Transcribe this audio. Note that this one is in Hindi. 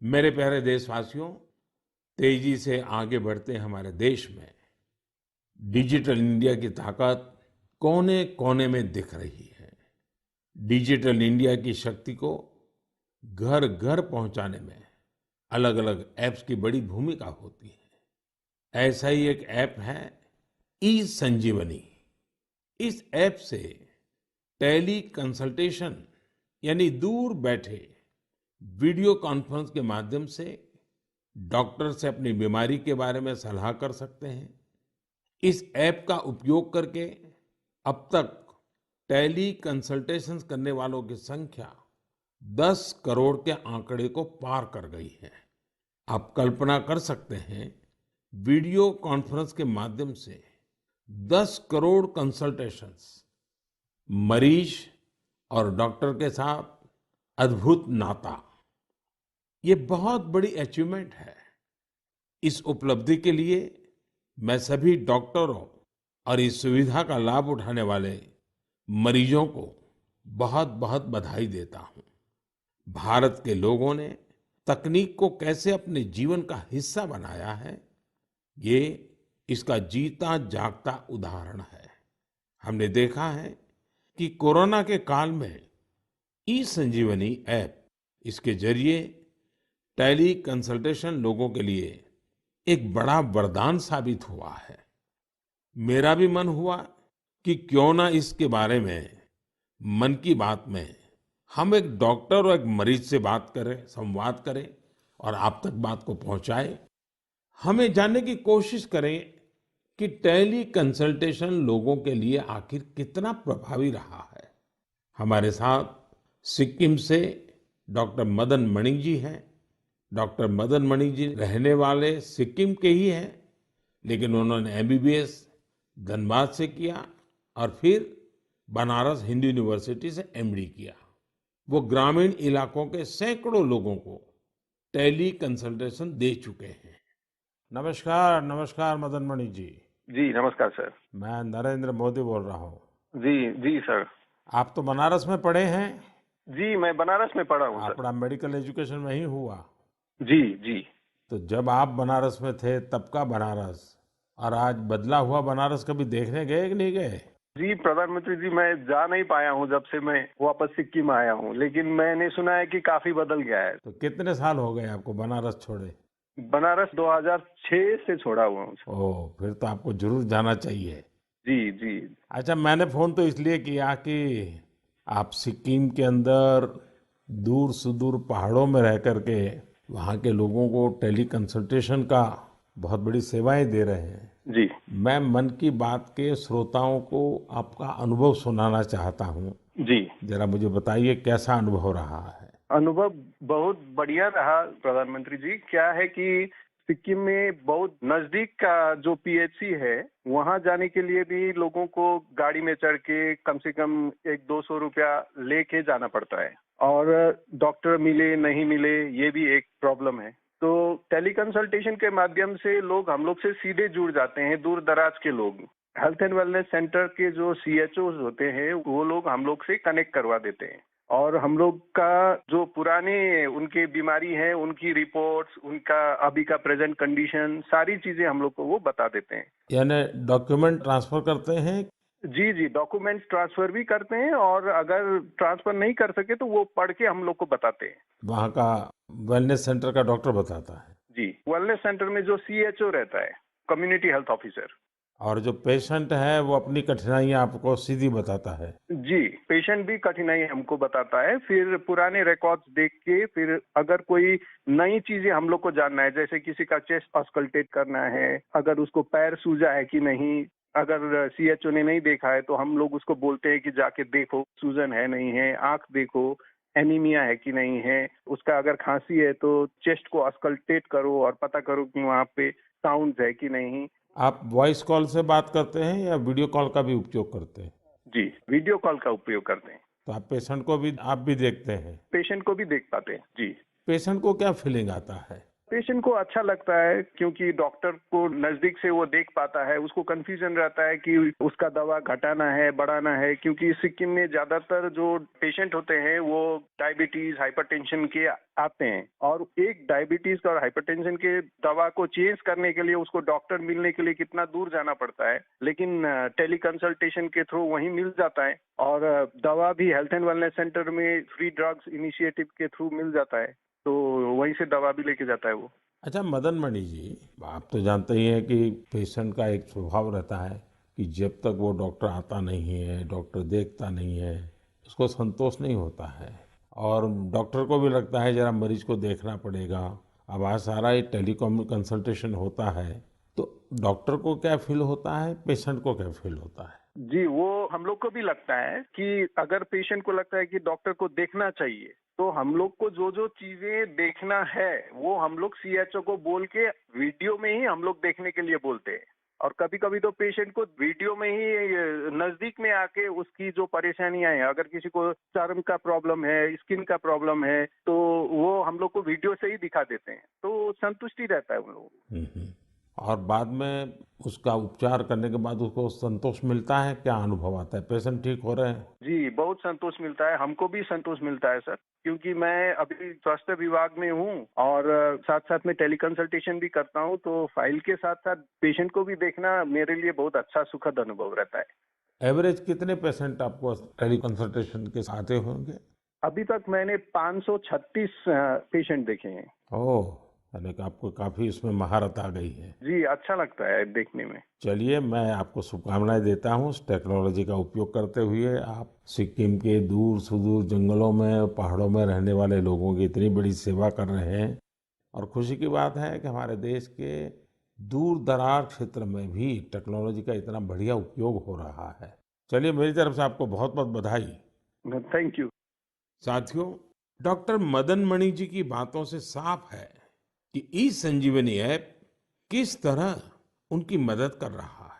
मेरे प्यारे देशवासियों, तेजी से आगे बढ़ते हमारे देश में डिजिटल इंडिया की ताकत कोने कोने में दिख रही है। डिजिटल इंडिया की शक्ति को घर घर पहुंचाने में अलग अलग ऐप्स की बड़ी भूमिका होती है। ऐसा ही एक ऐप है ई संजीवनी। इस ऐप से टेली कंसल्टेशन यानी दूर बैठे वीडियो कॉन्फ्रेंस के माध्यम से डॉक्टर से अपनी बीमारी के बारे में सलाह कर सकते हैं। इस ऐप का उपयोग करके अब तक टेली कंसल्टेशंस करने वालों की संख्या 10 करोड़ के आंकड़े को पार कर गई है। आप कल्पना कर सकते हैं, वीडियो कॉन्फ्रेंस के माध्यम से 10 करोड़ कंसल्टेशंस, मरीज और डॉक्टर के साथ अद्भुत नाता। ये बहुत बड़ी अचीवमेंट है। इस उपलब्धि के लिए मैं सभी डॉक्टरों और इस सुविधा का लाभ उठाने वाले मरीजों को बहुत बहुत बधाई देता हूं। भारत के लोगों ने तकनीक को कैसे अपने जीवन का हिस्सा बनाया है, ये इसका जीता जागता उदाहरण है। हमने देखा है कि कोरोना के काल में ई संजीवनी ऐप, इसके जरिए टेली कंसल्टेशन लोगों के लिए एक बड़ा वरदान साबित हुआ है। मेरा भी मन हुआ कि क्यों ना इसके बारे में मन की बात में हम एक डॉक्टर और एक मरीज से बात करें, संवाद करें और आप तक बात को पहुंचाएं। हमें जानने की कोशिश करें कि टेली कंसल्टेशन लोगों के लिए आखिर कितना प्रभावी रहा है। हमारे साथ सिक्किम से डॉक्टर मदन मणि जी हैं। डॉक्टर मदन मणि जी रहने वाले सिक्किम के ही हैं, लेकिन उन्होंने एमबीबीएस धनबाद से किया और फिर बनारस हिंदू यूनिवर्सिटी से एमडी किया। वो ग्रामीण इलाकों के सैकड़ों लोगों को टेली कंसल्टेशन दे चुके हैं। नमस्कार, नमस्कार मदन मणि जी। जी नमस्कार सर। मैं नरेंद्र मोदी बोल रहा हूँ। जी जी सर। आप तो बनारस में पढ़े हैं। जी मैं बनारस में पढ़ा हूँ सर। आपका मेडिकल एजुकेशन वहीं हुआ। जी जी। तो जब आप बनारस में थे तब का बनारस और आज बदला हुआ बनारस कभी देखने गए कि नहीं गए? जी प्रधानमंत्री जी, मैं जा नहीं पाया हूँ जब से मैं वापस सिक्किम आया हूँ, लेकिन मैंने सुना है कि काफी बदल गया है। तो कितने साल हो गए आपको बनारस छोड़े? बनारस 2006 से छोड़ा हुआ हूँ सर। ओह, फिर तो आपको जरूर जाना चाहिए। जी जी। अच्छा, मैंने फोन तो इसलिए किया कि आप सिक्किम के अंदर दूर सुदूर पहाड़ों में रह करके वहाँ के लोगों को टेली कंसल्टेशन का बहुत बड़ी सेवाएं दे रहे हैं। जी मैं मन की बात के श्रोताओं को आपका अनुभव सुनाना चाहता हूँ। जी। जरा मुझे बताइए कैसा अनुभव रहा है? अनुभव बहुत बढ़िया रहा प्रधानमंत्री जी। क्या है कि सिक्किम में बहुत नजदीक का जो पीएचसी है, वहां जाने के लिए भी लोगों को गाड़ी में चढ़ के कम से कम 100-200 रुपया लेके जाना पड़ता है, और डॉक्टर मिले नहीं मिले ये भी एक प्रॉब्लम है। तो टेली कंसल्टेशन के माध्यम से लोग हम लोग से सीधे जुड़ जाते हैं। दूर दराज के लोग हेल्थ एंड वेलनेस सेंटर के जो सीएचओ होते हैं, वो लोग हम लोग से कनेक्ट करवा देते हैं, और हम लोग का जो पुराने उनके बीमारी है, उनकी रिपोर्ट्स, उनका अभी का प्रेजेंट कंडीशन, सारी चीजें हम लोग को वो बता देते हैं। यानी डॉक्यूमेंट ट्रांसफर करते हैं? जी जी, डॉक्यूमेंट्स ट्रांसफर भी करते हैं, और अगर ट्रांसफर नहीं कर सके तो वो पढ़ के हम लोग को बताते हैं। वहाँ का वेलनेस सेंटर का डॉक्टर बताता है? जी, वेलनेस सेंटर में जो सीएचओ रहता है, कम्युनिटी हेल्थ ऑफिसर। और जो पेशेंट है वो अपनी कठिनाइयाँ आपको सीधी बताता है? जी, पेशेंट भी कठिनाई हमको बताता है। फिर पुराने रिकॉर्ड्स देख के, फिर अगर कोई नई चीजें हम लोग को जानना है, जैसे किसी का चेस्ट ऑस्कल्टेट करना है, अगर उसको पैर सूजा है कि नहीं, अगर सीएचओ ने नहीं देखा है तो हम लोग उसको बोलते हैं कि जाके देखो सूजन है नहीं है, आंख देखो, एनीमिया है कि नहीं है, उसका अगर खांसी है तो चेस्ट को ऑस्कल्टेट करो और पता करो कि वहाँ पे साउंड है कि नहीं। आप वॉइस कॉल से बात करते हैं या वीडियो कॉल का भी उपयोग करते हैं? जी, वीडियो कॉल का उपयोग करते हैं। तो आप पेशेंट को भी देखते हैं? पेशेंट को भी देख पाते हैं। जी। पेशेंट को क्या फीलिंग आता है? पेशेंट को अच्छा लगता है क्योंकि डॉक्टर को नजदीक से वो देख पाता है, उसको कंफ्यूजन रहता है कि उसका दवा घटाना है, बढ़ाना है, क्योंकि सिक्किम में ज्यादातर जो पेशेंट होते हैं वो डायबिटीज, हाइपरटेंशन के आते हैं और एक डायबिटीज और हाइपरटेंशन के दवा को चेंज करने के लिए उसको डॉक्टर मिलने के लिए कितना दूर जाना पड़ता है, लेकिन टेली कंसल्टेशन के थ्रू वहीं मिल जाता है और दवा भी हेल्थ एंड वेलनेस सेंटर में फ्री ड्रग्स इनिशिएटिव के थ्रू मिल जाता है, तो वहीं से दवा भी लेके जाता है वो। अच्छा मदन मणि जी, आप तो जानते ही हैं कि पेशेंट का एक स्वभाव रहता है कि जब तक वो डॉक्टर आता नहीं है, डॉक्टर देखता नहीं है, उसको संतोष नहीं होता है और डॉक्टर को भी लगता है जरा मरीज को देखना पड़ेगा। अब आज सारा ये टेलीकॉम कंसल्टेशन होता है, तो डॉक्टर को क्या फील होता है, पेशेंट को क्या फील होता है? जी, वो हम लोग को भी लगता है कि अगर पेशेंट को लगता है कि डॉक्टर को देखना चाहिए, तो हम लोग को जो जो चीजें देखना है वो हम लोग सीएचओ को बोल के वीडियो में ही हम लोग देखने के लिए बोलते हैं। और कभी कभी तो पेशेंट को वीडियो में ही नजदीक में आके उसकी जो परेशानियां हैं, अगर किसी को चर्म का प्रॉब्लम है, स्किन का प्रॉब्लम है, तो वो हम लोग को वीडियो से ही दिखा देते हैं, तो संतुष्टि रहता है उन लोगों को। हम्म। और बाद में उसका उपचार करने के बाद उसको संतोष मिलता है, क्या अनुभव आता है, पेशेंट ठीक हो रहे हैं? जी, बहुत संतोष मिलता है, हमको भी संतोष मिलता है सर, क्योंकि मैं अभी स्वास्थ्य विभाग में हूँ और साथ साथ में टेली कंसल्टेशन भी करता हूँ, तो फाइल के साथ साथ पेशेंट को भी देखना मेरे लिए बहुत अच्छा सुखद अनुभव रहता है। एवरेज कितने पेशेंट आपको टेली कंसल्टेशन के आते होंगे? अभी तक मैंने 536 पेशेंट देखे हैं। ओह, यानी कि आपको काफी इसमें महारत आ गई है। जी, अच्छा लगता है देखने में। चलिए, मैं आपको शुभकामनाएं देता हूँ। इस टेक्नोलॉजी का उपयोग करते हुए आप सिक्किम के दूर सुदूर जंगलों में, पहाड़ों में रहने वाले लोगों की इतनी बड़ी सेवा कर रहे हैं और खुशी की बात है कि हमारे देश के दूर दराज क्षेत्र में भी टेक्नोलॉजी का इतना बढ़िया उपयोग हो रहा है। चलिए, मेरी तरफ से आपको बहुत बहुत बधाई। Thank you. साथियों, डॉक्टर मदन मणि जी की बातों से साफ है कि ई संजीवनी ऐप किस तरह उनकी मदद कर रहा है।